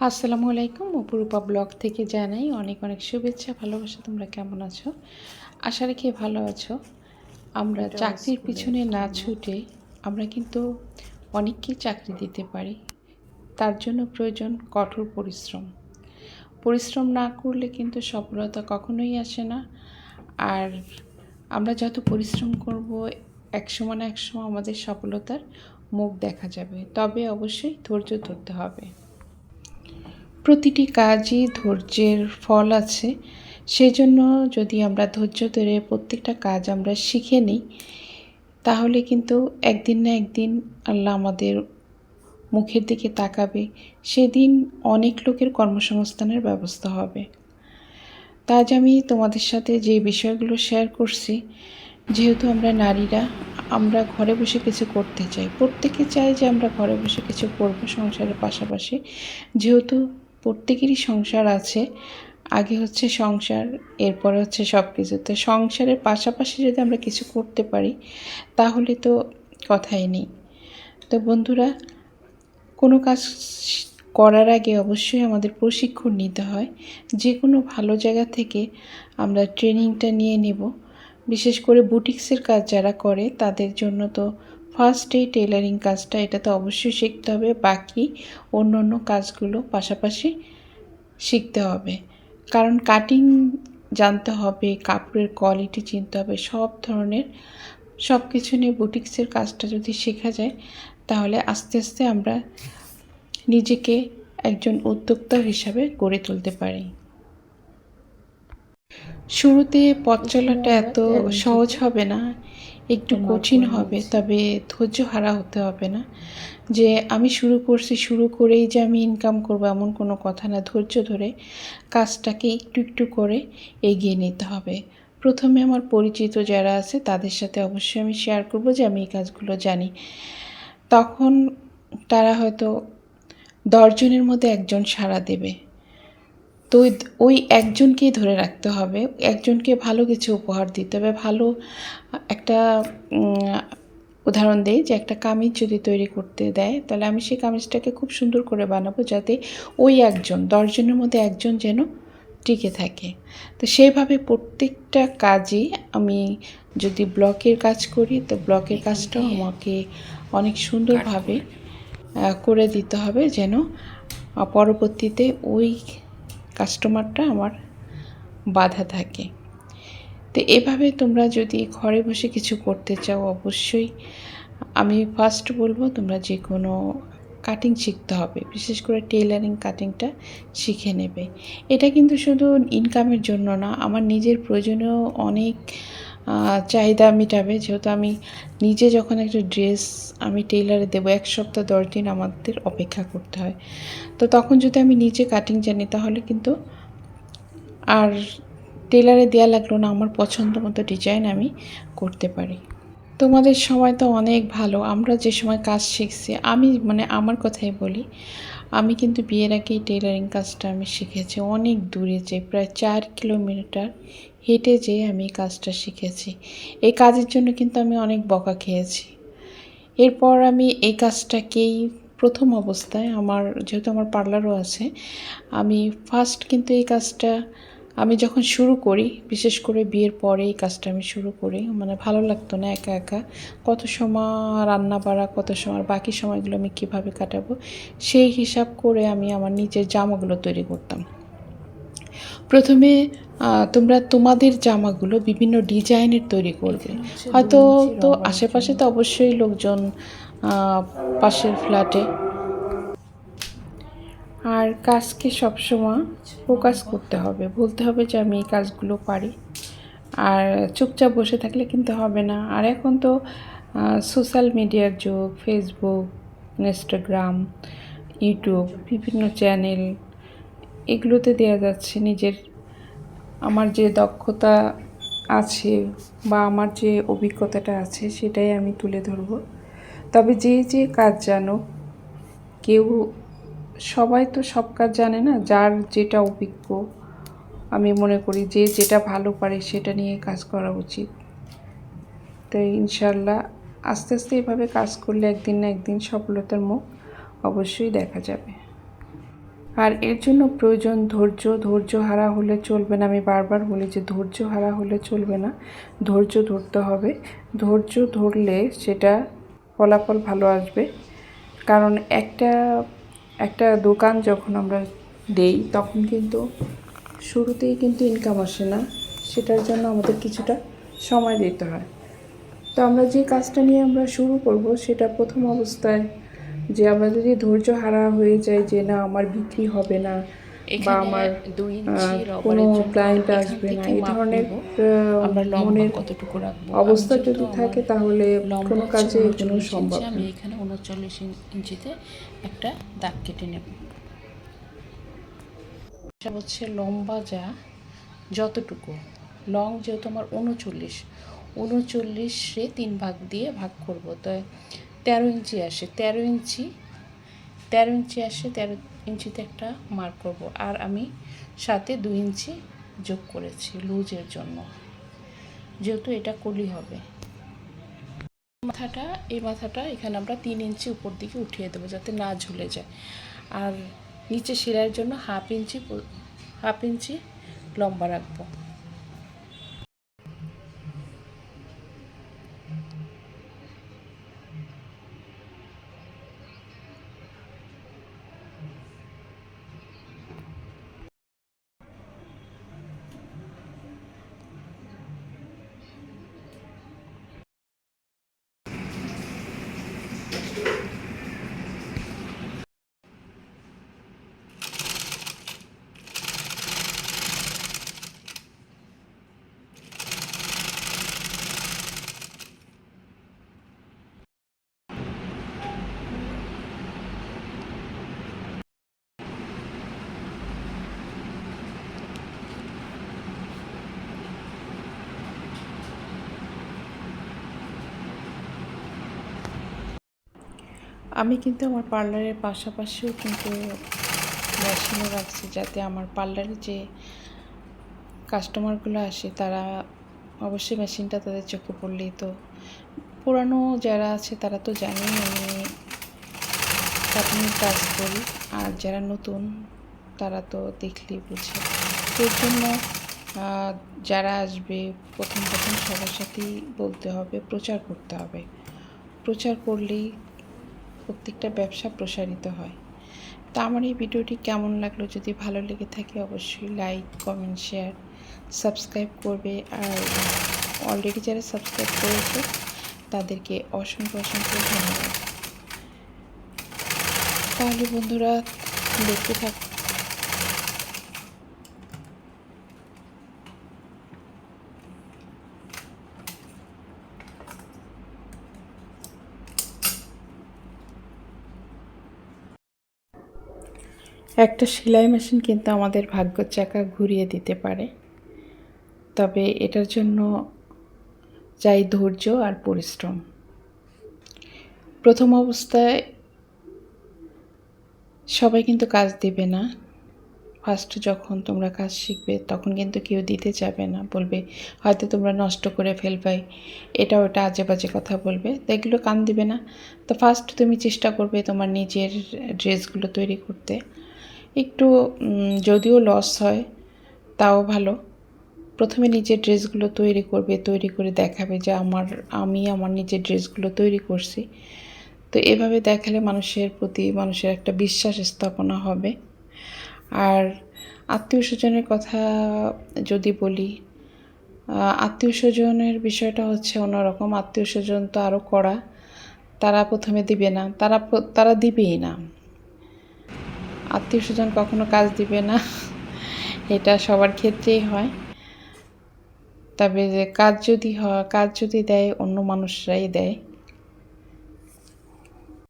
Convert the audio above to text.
আসসালামু আলাইকুম, অপরূপা ব্লগ থেকে জানাই অনেক অনেক শুভেচ্ছা, ভালোবাসা। তোমরা কেমন আছো? আশা রাখি ভালো আছো। আমরা চাকরির পিছনে না ছুটে আমরা কিন্তু অনেককেই চাকরি দিতে পারি। তার জন্য প্রয়োজন কঠোর পরিশ্রম। পরিশ্রম না করলে কিন্তু সফলতা কখনোই আসে না। আর আমরা যত পরিশ্রম করব, একসময় না একসময় আমাদের সফলতার মুখ দেখা যাবে। তবে অবশ্যই ধৈর্য ধরতে হবে। প্রতিটি কাজই ধৈর্যের ফল আছে। সেজন্য যদি আমরা ধৈর্য ধরে প্রত্যেকটা কাজ আমরা শিখে নিই, তাহলে কিন্তু একদিন না একদিন আল্লাহ আমাদের মুখের দিকে তাকাবে। সেদিন অনেক লোকের কর্মসংস্থানের ব্যবস্থা হবে। তা আজ আমি তোমাদের সাথে যে বিষয়গুলো শেয়ার করছি, যেহেতু আমরা নারীরা, আমরা ঘরে বসে কিছু করতে চাই। প্রত্যেকে চায় যে আমরা ঘরে বসে কিছু করব সংসারের পাশাপাশি। যেহেতু প্রত্যেকেরই সংসার আছে, আগে হচ্ছে সংসার, এরপরে হচ্ছে সব কিছু। তো সংসারের পাশাপাশি যদি আমরা কিছু করতে পারি, তাহলে তো কথাই নেই। তো বন্ধুরা, কোনো কাজ করার আগে অবশ্যই আমাদের প্রশিক্ষণ নিতে হয়। যে কোনো ভালো জায়গা থেকে আমরা ট্রেনিংটা নিয়ে নেব। বিশেষ করে বুটিক্সের কাজ যারা করে তাদের জন্য তো ফার্স্ট এই টেলারিং কাজটা, এটা তো অবশ্যই শিখতে হবে। বাকি অন্য অন্য কাজগুলো পাশাপাশি শিখতে হবে। কারণ কাটিং জানতে হবে, কাপড়ের কোয়ালিটি চিনতে হবে, সব ধরনের সব কিছু নিয়ে বুটিক্সের কাজটা যদি শেখা যায়, তাহলে আস্তে আস্তে আমরা নিজেকে একজন উদ্যোক্তা হিসাবে গড়ে তুলতে পারি। শুরুতে পথ চলাটা এত সহজ হবে না, একটু কঠিন হবে। তবে ধৈর্য হারা হতে হবে না। যে আমি শুরু করছি, শুরু করেই যে আমি ইনকাম করব এমন কোনো কথা না। ধৈর্য ধরে কাজটাকে একটু একটু করে এগিয়ে নিতে হবে। প্রথমে আমার পরিচিত যারা আছে তাদের সাথে অবশ্যই আমি শেয়ার করব যে আমি এই কাজগুলো জানি। তখন তারা হয়তো 10 জনের মধ্যে একজন সাড়া দেবে। তো ওই একজনকেই ধরে রাখতে হবে। একজনকে ভালো কিছু উপহার দিতে হবে। ভালো একটা উদাহরণ দেই, যে একটা কামিজ যদি তৈরি করতে দেয়, তাহলে আমি সেই কামিজটাকে খুব সুন্দর করে বানাবো, যাতে ওই একজন 10 জনের মধ্যে একজন যেন টিকে থাকে। তো সেইভাবে প্রত্যেকটা কাজই আমি যদি ব্লকের কাজ করি, তো ব্লকের কাজটাও আমাকে অনেক সুন্দরভাবে করে দিতে হবে, যেন পরবর্তীতে ওই কাস্টমারটা আমার বাধা থাকে। তো এভাবে তোমরা যদি ঘরে বসে কিছু করতে চাও, অবশ্যই আমি ফার্স্ট বলবো তোমরা যে কোনো কাটিং শিখতে হবে। বিশেষ করে টেইলারিং কাটিংটা শিখে নেবে। এটা কিন্তু শুধু ইনকামের জন্য না, আমার নিজের প্রয়োজনীয় অনেক চাহিদা মেটাবে। যেহেতু আমি নিজে যখন একটা ড্রেস আমি টেইলারে দেবো, 1 সপ্তাহ 10 দিন আমাদের অপেক্ষা করতে হয়। তো তখন যদি আমি নিজে কাটিং জানি, তাহলে কিন্তু আর টেলারে দেওয়া লাগলো না, আমার পছন্দ মতো ডিজাইন আমি করতে পারি। তোমাদের সময় তো অনেক ভালো। আমরা যে সময় কাজ শিখছি, আমি আমার কথাই বলি, আমি কিন্তু বিয়ের আগেই টেলারিং কাজটা আমি শিখেছি। অনেক দূরে যেয়ে, প্রায় 4 কিলোমিটার হেঁটে যেয়ে আমি এই কাজটা শিখেছি। এই কাজের জন্য কিন্তু আমি অনেক বকা খেয়েছি। এরপর আমি এই কাজটাকেই প্রথম অবস্থায়, যেহেতু আমার পার্লারও আছে, আমি ফার্স্ট কিন্তু এই কাজটা আমি যখন শুরু করি, বিশেষ করে বিয়ের পরে এই কাজটা আমি শুরু করি। ভালো লাগতো না একা একা, কত সময় রান্না বাড়া, কত সময় বাকি সময়গুলো আমি কীভাবে কাটাবো, সেই হিসাব করে আমি আমার নিজের জামাগুলো তৈরি করতাম। প্রথমে তোমরা তোমাদের জামাগুলো বিভিন্ন ডিজাইনের তৈরি করবে। হয়তো তো আশেপাশে তো অবশ্যই লোকজন, পাশের ফ্ল্যাটে। আর কাজকে সবসময় ফোকাস করতে হবে, বলতে হবে যে আমি এই কাজগুলো পারি। আর চুপচাপ বসে থাকলে কিন্তু হবে না। আর এখন তো সোশ্যাল মিডিয়ার যুগ, ফেসবুক, ইনস্টাগ্রাম, ইউটিউব, বিভিন্ন চ্যানেল, এগুলোতে দেওয়া যাচ্ছে আমার যে দক্ষতা আছে বা আমার যে অভিজ্ঞতাটা আছে, সেটাই আমি তুলে ধরব। তবে যে কাজ জানো, সবাই তো সব কাজ জানে না। যার যেটা অভিজ্ঞ, আমি মনে করি যে যেটা ভালো পারে সেটা নিয়ে কাজ করা উচিত। তো ইনশাল্লাহ আস্তে আস্তে এভাবে কাজ করলে একদিন না একদিন সফলতার মুখ অবশ্যই দেখা যাবে। আর এর জন্য প্রয়োজন ধৈর্য। ধৈর্য হারা হলে চলবে না। আমি বারবার বলি যে ধৈর্য হারা হলে চলবে না, ধৈর্য ধরতে হবে। ধৈর্য ধরলে সেটা ফলাফল ভালো আসবে। কারণ একটা দোকান যখন আমরা দেই তখন কিন্তু শুরুতেই কিন্তু ইনকাম আসে না, সেটার জন্য আমাদের কিছুটা সময় দিতে হয়। তো আমরা যে কাজটা নিয়ে আমরা শুরু করব সেটা প্রথম অবস্থায় যে আমরা যদি ধৈর্য হারা হয়ে যায় যে না আমার বিক্রি হবে না বা আমার কোনো ক্লায়েন্ট আসবে না, এই ধরনের মনের অবস্থা যদি থাকে তাহলে কোনো কাজে এগোনো সম্ভব না। আমি এখানে 39 ইঞ্চিতে একটা দাগ কেটে নেব। এটা হচ্ছে লম্বা যতটুকু লং, যেহেতু আমার 39 3 ভাগ দিয়ে ভাগ করব, তো 13 ইঞ্চি আসে। 13 ইঞ্চি আসে, 13 ইঞ্চিতে একটা মার্ক করব। আর আমি সাথে 2 ইঞ্চি যোগ করেছি লুজের জন্য, যেহেতু এটা কলি হবে। এই মাথাটা এখানে আমরা 3 ইঞ্চি উপর দিকে উঠিয়ে দেবো যাতে না ঝুলে যায়। আর নিচে সেলাইয়ের জন্য হাফ ইঞ্চি লম্বা রাখবো। আমি কিন্তু আমার পার্লারের পাশাপাশিও কিন্তু মেশিনও রাখছি, যাতে আমার পার্লারে যে কাস্টমারগুলো আসে তারা অবশ্যই মেশিনটা তাদের চোখে পড়লেই তো, পুরানো যারা আছে তারা তো জানেই আমি কাটিংয়ের কাজ করি, আর যারা নতুন তারা তো দেখলেই বুঝে। এর জন্য যারা আসবে প্রথম সবার সাথেই বলতে হবে, প্রচার করতে হবে। প্রচার করলেই প্রত্যেকটা ব্যবসা প্রসারিত হয়। তা আমার এই ভিডিওটি কেমন লাগলো, যদি ভালো লেগে থাকে অবশ্যই লাইক, কমেন্ট, শেয়ার, সাবস্ক্রাইব করবে। আর অলরেডি যারা সাবস্ক্রাইব করেছে তাদেরকে অসংখ্য ধন্যবাদ। তাহলে বন্ধুরা দেখতে থাক। একটা সেলাই মেশিন কিন্তু আমাদের ভাগ্যের চাকা ঘুরিয়ে দিতে পারে, তবে এটার জন্য চাই ধৈর্য আর পরিশ্রম। প্রথম অবস্থায় সবাই কিন্তু কাজ দেবে না। ফার্স্ট যখন তোমরা কাজ শিখবে তখন কিন্তু কেউ দিতে যাবে না, বলবে হয়তো তোমরা নষ্ট করে ফেলবে, এটা ওটা আজে বাজে কথা বলবে, তো এগুলো কান দিবে না। তো ফার্স্ট তুমি চেষ্টা করবে তোমার নিজের ড্রেসগুলো তৈরি করতে। একটু যদিও লস হয় তাও ভালো। প্রথমে নিজের ড্রেসগুলো তৈরি করবে, তৈরি করে দেখাবে যে আমি আমার নিজের ড্রেসগুলো তৈরি করছি। তো এভাবে দেখালে মানুষের প্রতি মানুষের একটা বিশ্বাস স্থাপনা হবে। আর আত্মীয় স্বজনের কথা যদি বলি, আত্মীয় স্বজনের বিষয়টা হচ্ছে অন্যরকম। আত্মীয় স্বজন তো আরও কড়া, তারা প্রথমে দিবে না, তারা দিবেই না। আত্মীয় স্বজন কখনো কাজ দিবে না, এটা সবার ক্ষেত্রেই হয়। তবে যে কাজ যদি দেয় অন্য মানুষরাই দেয়।